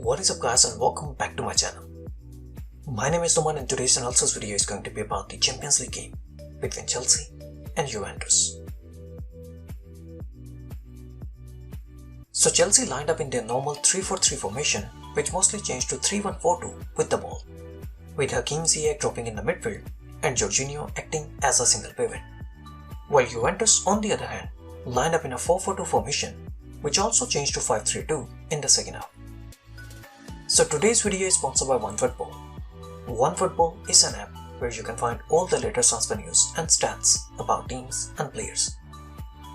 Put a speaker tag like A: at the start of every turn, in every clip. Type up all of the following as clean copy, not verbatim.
A: What is up guys and welcome back to my channel. My name is Nouman and today's analysis video is going to be about the Champions League game between Chelsea and Juventus. So Chelsea lined up in their normal 3-4-3 formation, which mostly changed to 3-1-4-2 with the ball, with Hakim Ziyech dropping in the midfield and Jorginho acting as a single pivot. While Juventus on the other hand lined up in a 4-4-2 formation, which also changed to 5-3-2 in the second half. So today's video is sponsored by OneFootball. OneFootball is an app where you can find all the latest transfer news and stats about teams and players.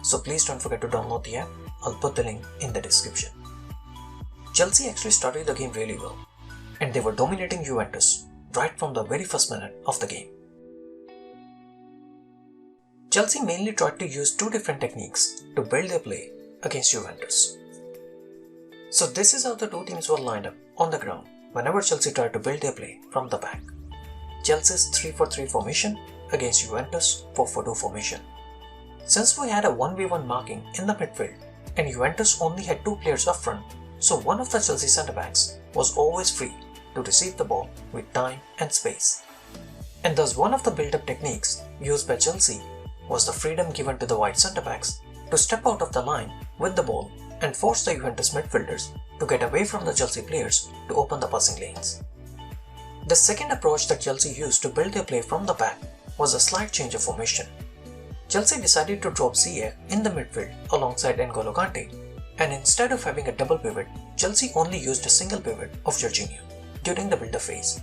A: So please don't forget to download the app. I'll put the link in the description. Chelsea actually started the game really well, and they were dominating Juventus right from the very first minute of the game. Chelsea mainly tried to use two different techniques to build their play against Juventus. So this is how the two teams were lined up on the ground whenever Chelsea tried to build their play from the back. Chelsea's 3-4-3 formation against Juventus 4-4-2 formation. Since we had a 1v1 marking in the midfield and Juventus only had two players up front, so one of the Chelsea centre-backs was always free to receive the ball with time and space. And thus one of the build-up techniques used by Chelsea was the freedom given to the wide centre-backs to step out of the line with the ball and force the Juventus midfielders to get away from the Chelsea players to open the passing lanes. The second approach that Chelsea used to build their play from the back was a slight change of formation. Chelsea decided to drop Ziyech in the midfield alongside N'Golo Kante, and instead of having a double pivot, Chelsea only used a single pivot of Jorginho during the build-up phase.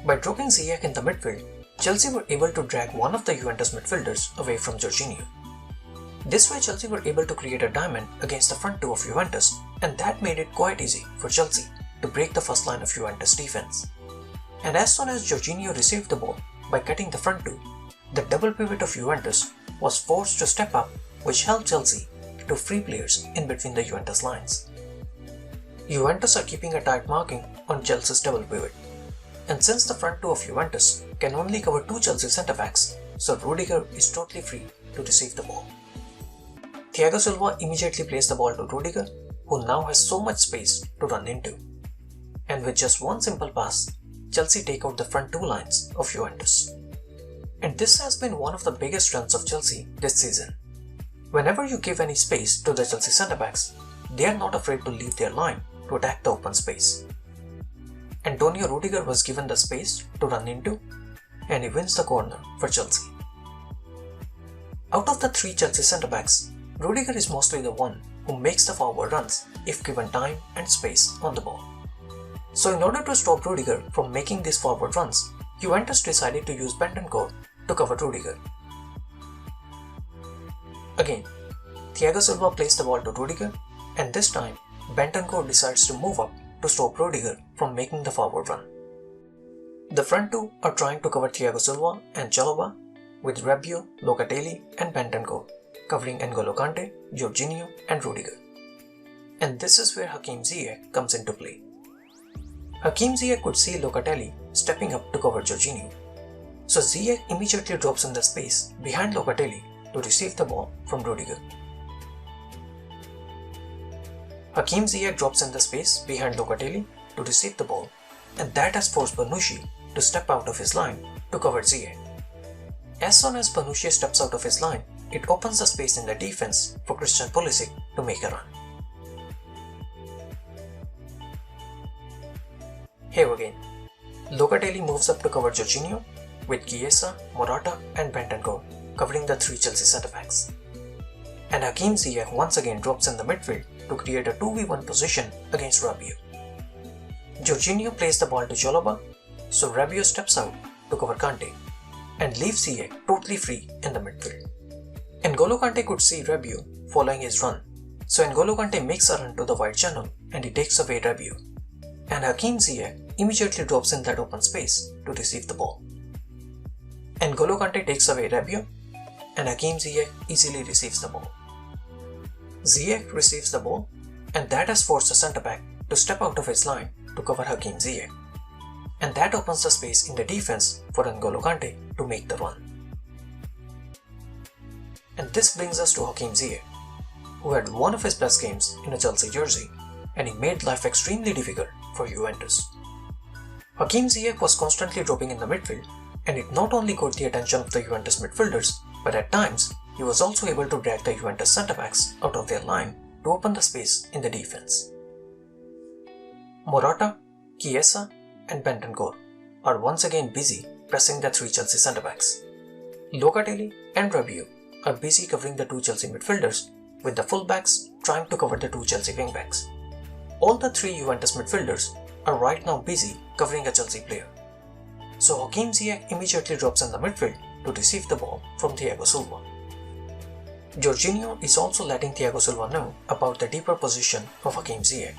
A: By dropping Ziyech in the midfield, Chelsea were able to drag one of the Juventus midfielders away from Jorginho. This way Chelsea were able to create a diamond against the front two of Juventus, and that made it quite easy for Chelsea to break the first line of Juventus defense. And as soon as Jorginho received the ball by cutting the front two, the double pivot of Juventus was forced to step up, which helped Chelsea to free players in between the Juventus lines. Juventus are keeping a tight marking on Chelsea's double pivot, and since the front two of Juventus can only cover two Chelsea centre-backs, so Rudiger is totally free to receive the ball. Thiago Silva immediately placed the ball to Rudiger, who now has so much space to run into. And with just one simple pass, Chelsea take out the front two lines of Juventus. And this has been one of the biggest strengths of Chelsea this season. Whenever you give any space to the Chelsea centre-backs, they are not afraid to leave their line to attack the open space. Antonio Rudiger was given the space to run into, and he wins the corner for Chelsea. Out of the three Chelsea centre-backs, Rudiger is mostly the one who makes the forward runs if given time and space on the ball. So in order to stop Rudiger from making these forward runs, Juventus decided to use Bentancur to cover Rudiger. Again, Thiago Silva placed the ball to Rudiger, and this time Bentancur decides to move up to stop Rudiger from making the forward run. The front two are trying to cover Thiago Silva and Chalobah, with Rabiot, Locatelli and Bentancur covering N'Golo Kante, Jorginho and Rudiger. And this is where Hakim Ziyech comes into play. Hakim Ziyech could see Locatelli stepping up to cover Jorginho, so Ziyech immediately drops in the space behind Locatelli to receive the ball from Rudiger. Hakim Ziyech drops in the space behind Locatelli to receive the ball, and that has forced Bonucci to step out of his line to cover Ziyech. As soon as Bonucci steps out of his line, it opens the space in the defense for Christian Pulisic to make a run. Here again, Locatelli moves up to cover Jorginho, with Chiesa, Morata and Bentancur covering the three Chelsea centre-backs. And Hakim Ziyech once again drops in the midfield to create a 2v1 position against Rabiot. Jorginho plays the ball to Chalobah, so Rabiot steps out to cover Kante and leaves Ziyech totally free in the midfield. N'Golo Kante could see Rabiot following his run, so N'Golo Kante makes a run to the wide channel and he takes away Rabiot. And Hakim Ziyech immediately drops in that open space to receive the ball. N'Golo Kante takes away Rabiot, and Hakim Ziyech easily receives the ball. Ziyech receives the ball, and that has forced the centre-back to step out of his line to cover Hakim Ziyech. And that opens the space in the defense for N'Golo Kante to make the run. And this brings us to Hakim Ziyech, who had one of his best games in a Chelsea jersey and he made life extremely difficult for Juventus. Hakim Ziyech was constantly dropping in the midfield, and it not only caught the attention of the Juventus midfielders, but at times he was also able to drag the Juventus centre-backs out of their line to open the space in the defense. Morata, Chiesa and Bentancur are once again busy pressing the three Chelsea centre-backs. Locatelli and Rabiot are busy covering the two Chelsea midfielders, with the full-backs trying to cover the two Chelsea wing-backs. All the three Juventus midfielders are right now busy covering a Chelsea player. So Hakim Ziyech immediately drops in the midfield to receive the ball from Thiago Silva. Jorginho is also letting Thiago Silva know about the deeper position of Hakim Ziyech.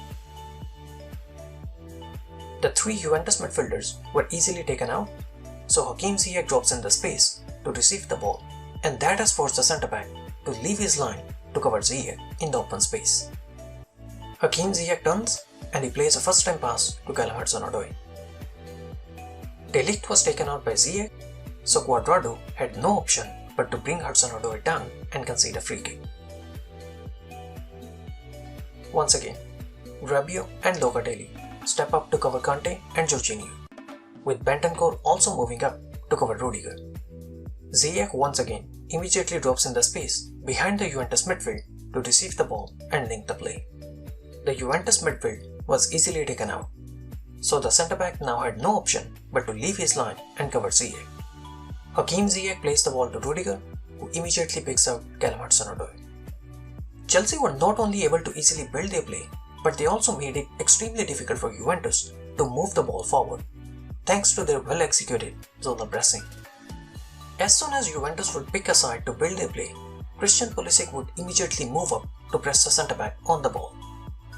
A: The three Juventus midfielders were easily taken out, so Hakim Ziyech drops in the space to receive the ball, and that has forced the centre-back to leave his line to cover Ziyech in the open space. Hakim Ziyech turns and he plays a first-time pass to Callum Hudson-Odoi. De Ligt was taken out by Ziyech, so Cuadrado had no option but to bring Hudson-Odoi down and concede a free kick. Once again, Rabiot and Locatelli step up to cover Kante and Jorginho, with Bentancur also moving up to cover Rudiger. Ziyech once again immediately drops in the space behind the Juventus midfield to receive the ball and link the play. The Juventus midfield was easily taken out, so the centre-back now had no option but to leave his line and cover Ziyech. Hakim Ziyech plays the ball to Rudiger, who immediately picks out Callum Hudson-Odoi. Chelsea were not only able to easily build their play, but they also made it extremely difficult for Juventus to move the ball forward, thanks to their well-executed zonal pressing. As soon as Juventus would pick a side to build their play, Christian Pulisic would immediately move up to press the centre-back on the ball,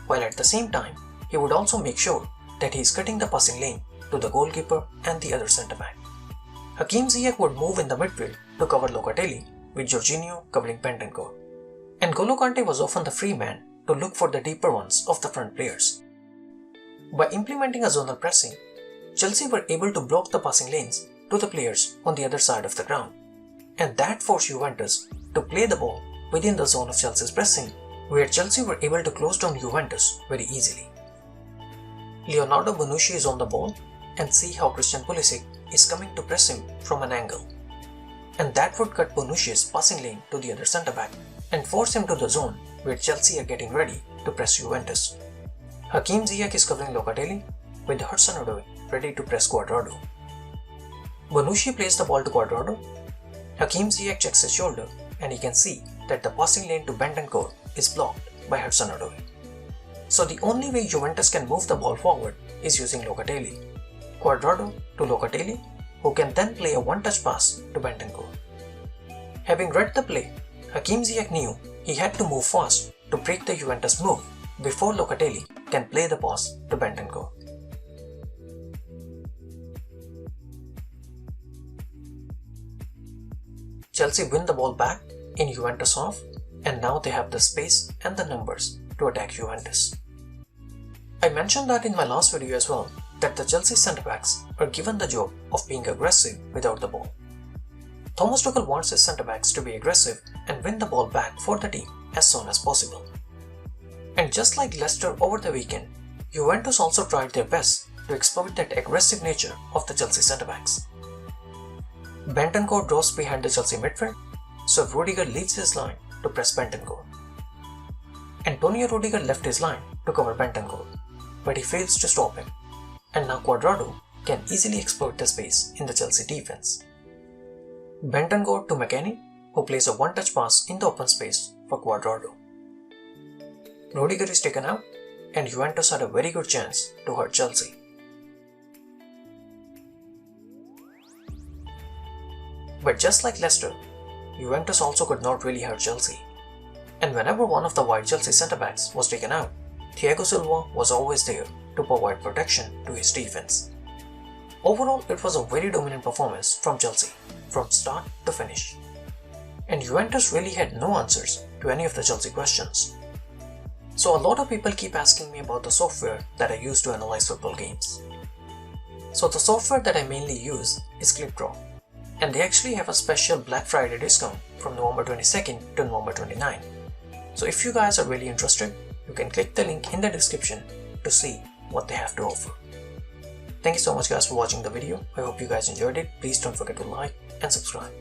A: while at the same time he would also make sure that he is cutting the passing lane to the goalkeeper and the other centre-back. Hakim Ziyech would move in the midfield to cover Locatelli, with Jorginho covering Bentancur, and N'Golo Kante was often the free man to look for the deeper ones of the front players. By implementing a zonal pressing, Chelsea were able to block the passing lanes to the players on the other side of the ground, and that forced Juventus to play the ball within the zone of Chelsea's pressing, where Chelsea were able to close down Juventus very easily. Leonardo Bonucci is on the ball, and see how Christian Pulisic is coming to press him from an angle, and that would cut Bonucci's passing lane to the other centre-back and force him to the zone where Chelsea are getting ready to press Juventus. Hakim Ziyech is covering Locatelli, with Hudson-Odoi ready to press Cuadrado. Bonucci plays the ball to Cuadrado. Hakim Ziyech checks his shoulder, and he can see that the passing lane to Bentancur is blocked by Hudson-Odoi. So the only way Juventus can move the ball forward is using Locatelli. Cuadrado to Locatelli, who can then play a one-touch pass to Bentancur. Having read the play, Hakim Ziyech knew he had to move fast to break the Juventus move before Locatelli can play the pass to Bentancur. Chelsea win the ball back in Juventus half, and now they have the space and the numbers to attack Juventus. I mentioned that in my last video as well, that the Chelsea centre-backs are given the job of being aggressive without the ball. Thomas Tuchel wants his centre-backs to be aggressive and win the ball back for the team as soon as possible. And just like Leicester over the weekend, Juventus also tried their best to exploit that aggressive nature of the Chelsea centre-backs. Bentancur draws behind the Chelsea midfield, so Rudiger leaves his line to press Bentancur. Antonio Rudiger left his line to cover Bentancur, but he fails to stop him, and now Cuadrado can easily exploit the space in the Chelsea defense. Bentancur to McKennie, who plays a one-touch pass in the open space for Cuadrado. Rudiger is taken out, and Juventus had a very good chance to hurt Chelsea. But just like Leicester, Juventus also could not really hurt Chelsea, and whenever one of the wide Chelsea centre-backs was taken out, Thiago Silva was always there to provide protection to his defense. Overall, it was a very dominant performance from Chelsea, from start to finish. And Juventus really had no answers to any of the Chelsea questions. So a lot of people keep asking me about the software that I use to analyze football games. So the software that I mainly use is ClipDraw, and they actually have a special Black Friday discount from November 22nd to November 29th. So if you guys are really interested, you can click the link in the description to see what they have to offer. Thank you so much guys for watching the video. I hope you guys enjoyed it. Please don't forget to like and subscribe.